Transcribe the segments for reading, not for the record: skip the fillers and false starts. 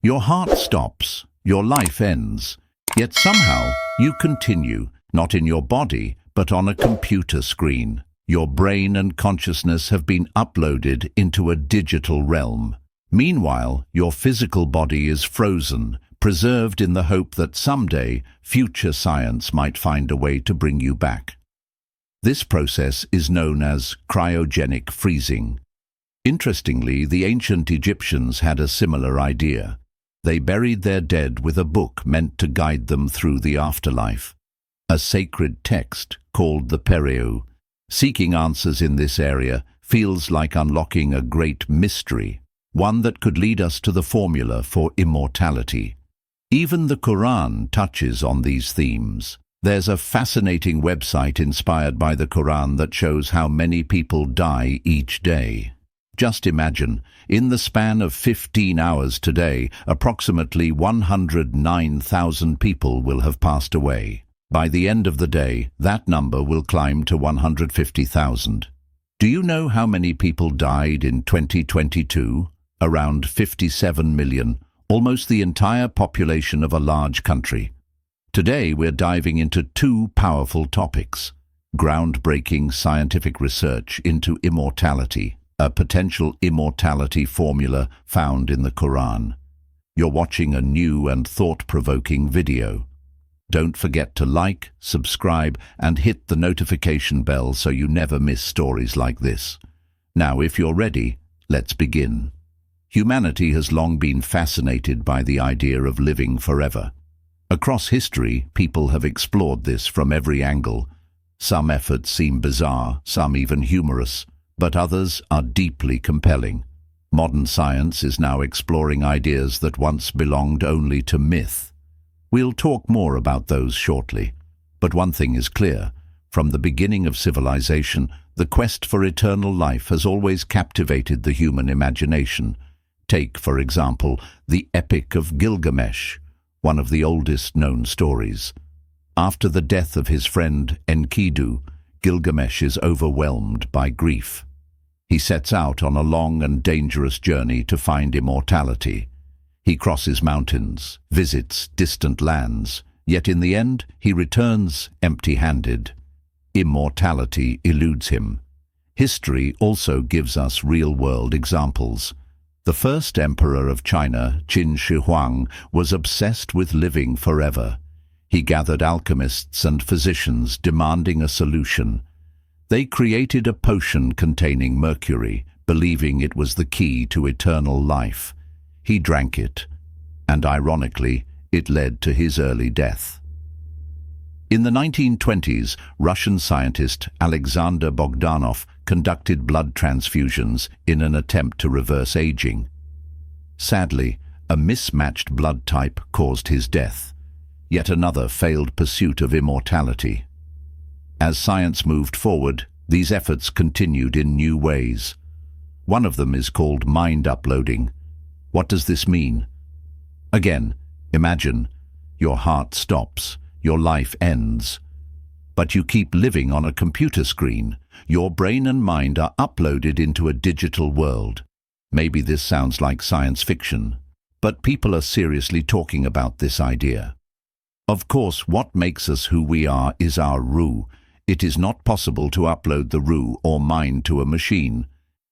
Your heart stops, your life ends, yet somehow you continue, not in your body, but on a computer screen. Your brain and consciousness have been uploaded into a digital realm. Meanwhile, your physical body is frozen, preserved in the hope that someday future science might find a way to bring you back. This process is known as cryogenic freezing. Interestingly, the ancient Egyptians had a similar idea. They buried their dead with a book meant to guide them through the afterlife, a sacred text called the Pharaohs. Seeking answers in this area feels like unlocking a great mystery, one that could lead us to the formula for immortality. Even the Quran touches on these themes. There's a fascinating website inspired by the Quran that shows how many people die each day. Just imagine, in the span of 15 hours today, approximately 109,000 people will have passed away. By the end of the day, that number will climb to 150,000. Do you know how many people died in 2022? Around 57 million, almost the entire population of a large country. Today we're diving into two powerful topics: groundbreaking scientific research into immortality, a potential immortality formula found in the Quran. You're watching a new and thought-provoking video. Don't forget to like, subscribe, and hit the notification bell so you never miss stories like this. Now, if you're ready, let's begin. Humanity has long been fascinated by the idea of living forever. Across history, people have explored this from every angle. Some efforts seem bizarre, some even humorous, but others are deeply compelling. Modern science is now exploring ideas that once belonged only to myth. We'll talk more about those shortly. But one thing is clear. From the beginning of civilization, the quest for eternal life has always captivated the human imagination. Take, for example, the Epic of Gilgamesh, one of the oldest known stories. After the death of his friend Enkidu, Gilgamesh is overwhelmed by grief. He sets out on a long and dangerous journey to find immortality. He crosses mountains, visits distant lands, yet in the end he returns empty-handed. Immortality eludes him. History also gives us real-world examples. The first emperor of China, Qin Shi Huang, was obsessed with living forever. He gathered alchemists and physicians demanding a solution. They created a potion containing mercury, believing it was the key to eternal life. He drank it, and ironically, it led to his early death. In the 1920s, Russian scientist Alexander Bogdanov conducted blood transfusions in an attempt to reverse aging. Sadly, a mismatched blood type caused his death. Yet another failed pursuit of immortality. As science moved forward, these efforts continued in new ways. One of them is called mind uploading. What does this mean? Again, imagine, your heart stops, your life ends. But you keep living on a computer screen. Your brain and mind are uploaded into a digital world. Maybe this sounds like science fiction, but people are seriously talking about this idea. Of course, what makes us who we are is our ruh. It is not possible to upload the ruh or mind to a machine.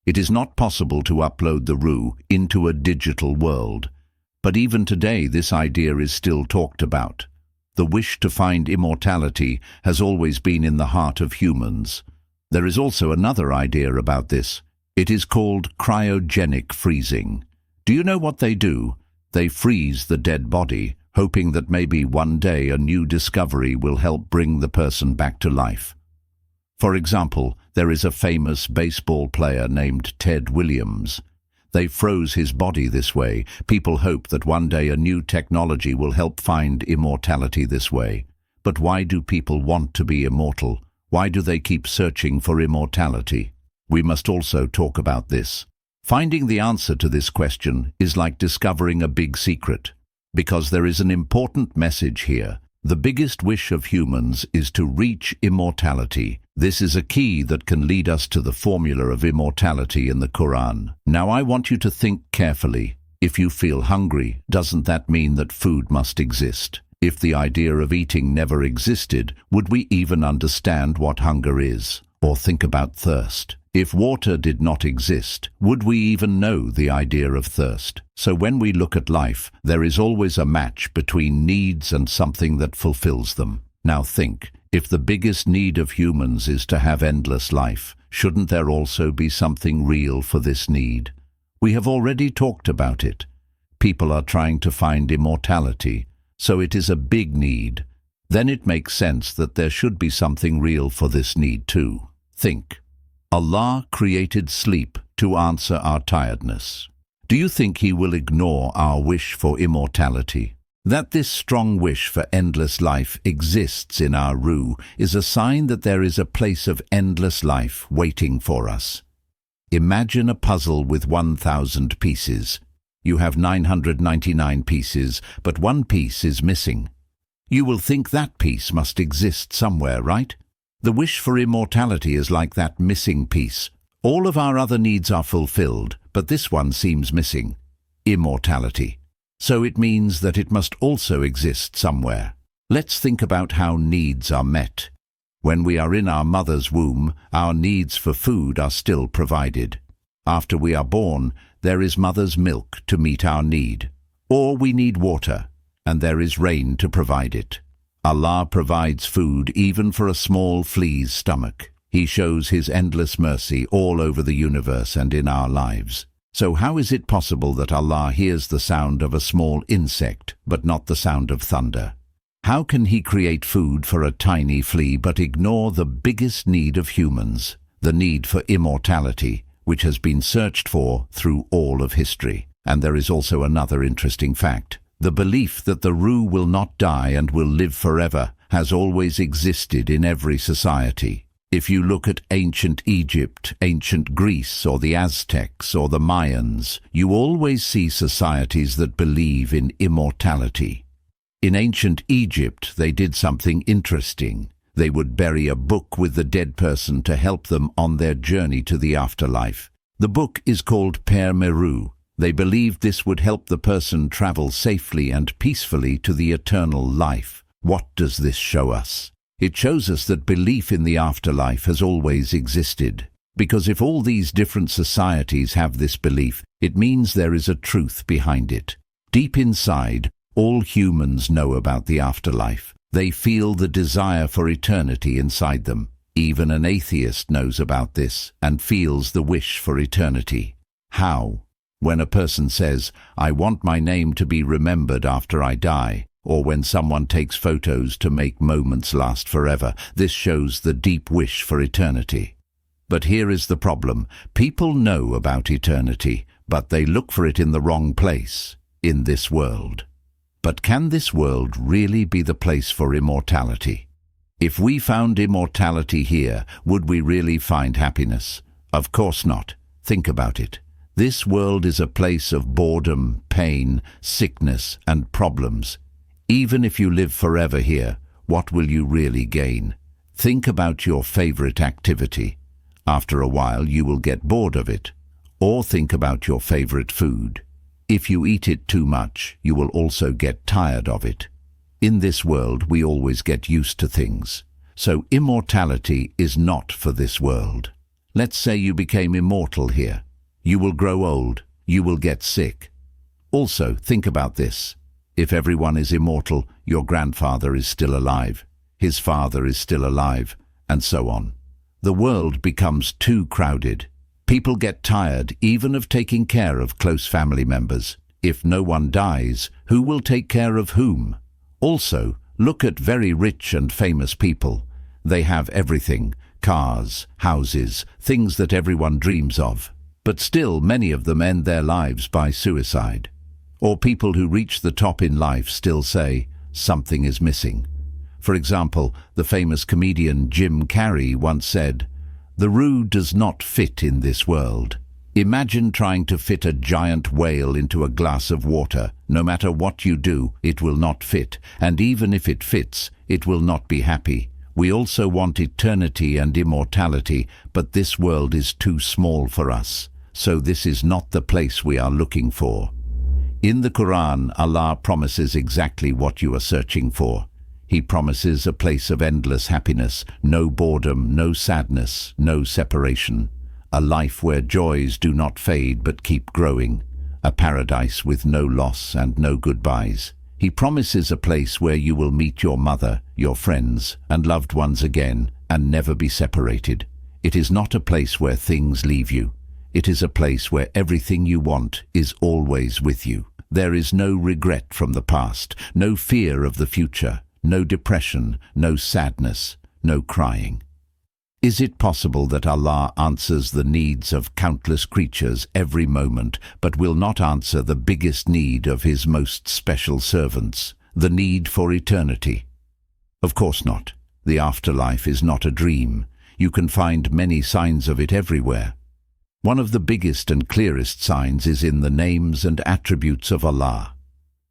It is not possible to upload the ruh into a digital world. But even today, this idea is still talked about. The wish to find immortality has always been in the heart of humans. There is also another idea about this. It is called cryogenic freezing. Do you know what they do? They freeze the dead body, hoping that maybe one day a new discovery will help bring the person back to life. For example, there is a famous baseball player named Ted Williams. They froze his body this way. People hope that one day a new technology will help find immortality this way. But why do people want to be immortal? Why do they keep searching for immortality? We must also talk about this. Finding the answer to this question is like discovering a big secret. Because there is an important message here. The biggest wish of humans is to reach immortality. This is a key that can lead us to the formula of immortality in the Quran. Now I want you to think carefully. If you feel hungry, doesn't that mean that food must exist? If the idea of eating never existed, would we even understand what hunger is? Or think about thirst? If water did not exist, would we even know the idea of thirst? So when we look at life, there is always a match between needs and something that fulfills them. Now think, if the biggest need of humans is to have endless life, shouldn't there also be something real for this need? We have already talked about it. People are trying to find immortality, so it is a big need. Then it makes sense that there should be something real for this need too. Think. Allah created sleep to answer our tiredness. Do you think He will ignore our wish for immortality? That this strong wish for endless life exists in our ruh is a sign that there is a place of endless life waiting for us. Imagine a puzzle with 1,000 pieces. You have 999 pieces, but one piece is missing. You will think that piece must exist somewhere, right? The wish for immortality is like that missing piece. All of our other needs are fulfilled, but this one seems missing. Immortality. So it means that it must also exist somewhere. Let's think about how needs are met. When we are in our mother's womb, our needs for food are still provided. After we are born, there is mother's milk to meet our need. Or we need water, and there is rain to provide it. Allah provides food even for a small flea's stomach. He shows His endless mercy all over the universe and in our lives. So how is it possible that Allah hears the sound of a small insect, but not the sound of thunder? How can He create food for a tiny flea but ignore the biggest need of humans, the need for immortality, which has been searched for through all of history? And there is also another interesting fact. The belief that the ruh will not die and will live forever has always existed in every society. If you look at ancient Egypt, ancient Greece, or the Aztecs, or the Mayans, you always see societies that believe in immortality. In ancient Egypt, they did something interesting. They would bury a book with the dead person to help them on their journey to the afterlife. The book is called Père Meru. They believed this would help the person travel safely and peacefully to the eternal life. What does this show us? It shows us that belief in the afterlife has always existed. Because if all these different societies have this belief, it means there is a truth behind it. Deep inside, all humans know about the afterlife. They feel the desire for eternity inside them. Even an atheist knows about this and feels the wish for eternity. How? When a person says, "I want my name to be remembered after I die," or when someone takes photos to make moments last forever, this shows the deep wish for eternity. But here is the problem. People know about eternity, but they look for it in the wrong place, in this world. But can this world really be the place for immortality? If we found immortality here, would we really find happiness? Of course not. Think about it. This world is a place of boredom, pain, sickness, and problems. Even if you live forever here, what will you really gain? Think about your favorite activity. After a while, you will get bored of it. Or think about your favorite food. If you eat it too much, you will also get tired of it. In this world, we always get used to things. So immortality is not for this world. Let's say you became immortal here. You will grow old. You will get sick. Also, think about this. If everyone is immortal, your grandfather is still alive. His father is still alive, and so on. The world becomes too crowded. People get tired even of taking care of close family members. If no one dies, who will take care of whom? Also, look at very rich and famous people. They have everything: cars, houses, things that everyone dreams of. But still, many of them end their lives by suicide. Or people who reach the top in life still say, something is missing. For example, the famous comedian Jim Carrey once said, "The ruh does not fit in this world." Imagine trying to fit a giant whale into a glass of water. No matter what you do, it will not fit. And even if it fits, it will not be happy. We also want eternity and immortality, but this world is too small for us. So this is not the place we are looking for. In the Quran, Allah promises exactly what you are searching for. He promises a place of endless happiness, no boredom, no sadness, no separation. A life where joys do not fade but keep growing. A paradise with no loss and no goodbyes. He promises a place where you will meet your mother, your friends, and loved ones again, and never be separated. It is not a place where things leave you. It is a place where everything you want is always with you. There is no regret from the past, no fear of the future, no depression, no sadness, no crying. Is it possible that Allah answers the needs of countless creatures every moment, but will not answer the biggest need of His most special servants, the need for eternity? Of course not. The afterlife is not a dream. You can find many signs of it everywhere. One of the biggest and clearest signs is in the names and attributes of Allah.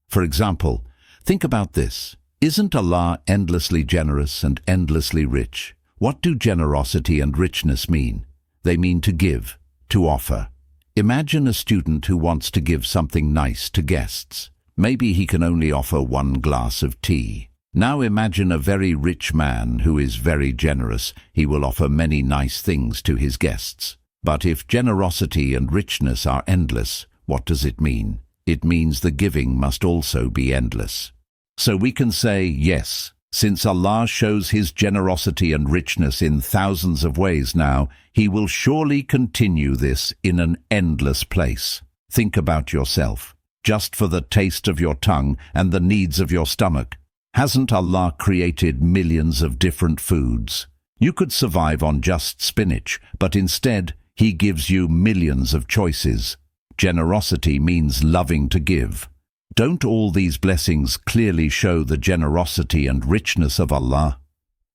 For example, think about this. Isn't Allah endlessly generous and endlessly rich? What do generosity and richness mean? They mean to give, to offer. Imagine a student who wants to give something nice to guests. Maybe he can only offer one glass of tea. Now imagine a very rich man who is very generous. He will offer many nice things to his guests. But if generosity and richness are endless, what does it mean? It means the giving must also be endless. So we can say, yes, since Allah shows His generosity and richness in thousands of ways now, He will surely continue this in an endless place. Think about yourself. Just for the taste of your tongue and the needs of your stomach, hasn't Allah created millions of different foods? You could survive on just spinach, but instead, He gives you millions of choices. Generosity means loving to give. Don't all these blessings clearly show the generosity and richness of Allah?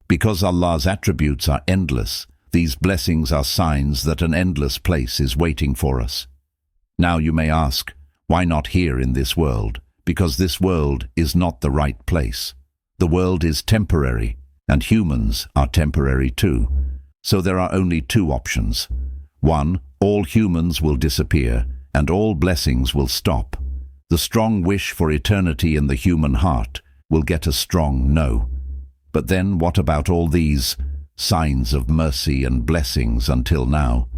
Because Allah's attributes are endless, these blessings are signs that an endless place is waiting for us. Now you may ask, why not here in this world? Because this world is not the right place. The world is temporary, and humans are temporary too. So there are only two options. One, all humans will disappear, and all blessings will stop. The strong wish for eternity in the human heart will get a strong no. But then what about all these signs of mercy and blessings until now?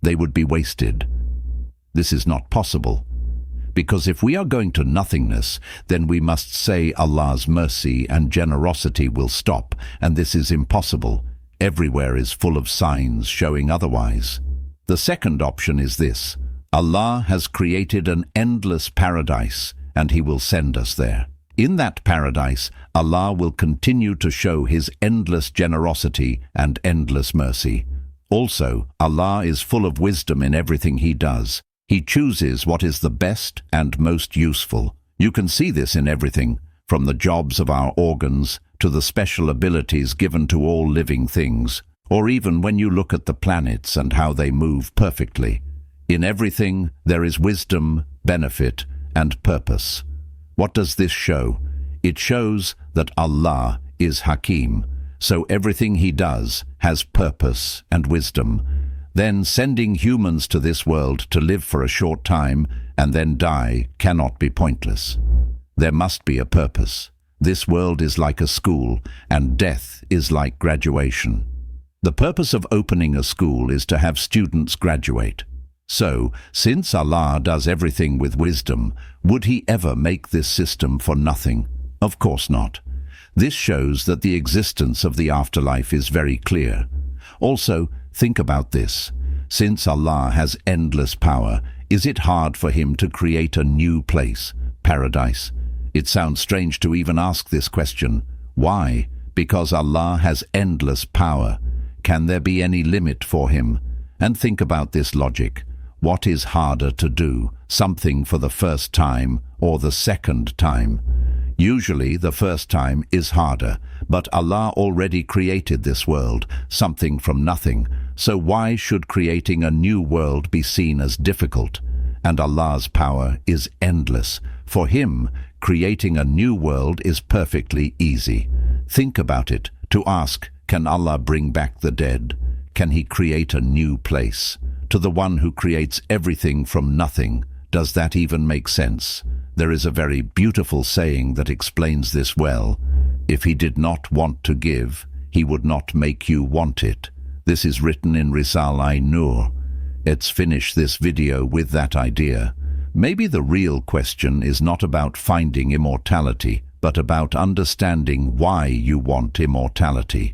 They would be wasted. This is not possible. Because if we are going to nothingness, then we must say Allah's mercy and generosity will stop, and this is impossible. Everywhere is full of signs showing otherwise. The second option is this. Allah has created an endless paradise, and He will send us there. In that paradise, Allah will continue to show His endless generosity and endless mercy. Also, Allah is full of wisdom in everything He does. He chooses what is the best and most useful. You can see this in everything, from the jobs of our organs to the special abilities given to all living things, or even when you look at the planets and how they move perfectly. In everything, there is wisdom, benefit, and purpose. What does this show? It shows that Allah is Hakim, so everything He does has purpose and wisdom. Then sending humans to this world to live for a short time and then die cannot be pointless. There must be a purpose. This world is like a school, and death is like graduation. The purpose of opening a school is to have students graduate. So, since Allah does everything with wisdom, would He ever make this system for nothing? Of course not. This shows that the existence of the afterlife is very clear. Also, think about this. Since Allah has endless power, is it hard for Him to create a new place, paradise? It sounds strange to even ask this question. Why? Because Allah has endless power. Can there be any limit for Him? And think about this logic. What is harder to do, something for the first time or the second time? Usually the first time is harder, but Allah already created this world, something from nothing, so why should creating a new world be seen as difficult? And Allah's power is endless. For Him, creating a new world is perfectly easy. Think about it. To ask, can Allah bring back the dead? Can He create a new place? To the one who creates everything from nothing, Does that even make sense? There is a very beautiful saying that explains this well. If he did not want to give, he would not make you want it. This is written in Risale-i-Nur. Let's finish this video with that idea. Maybe the real question is not about finding immortality, but about understanding why you want immortality.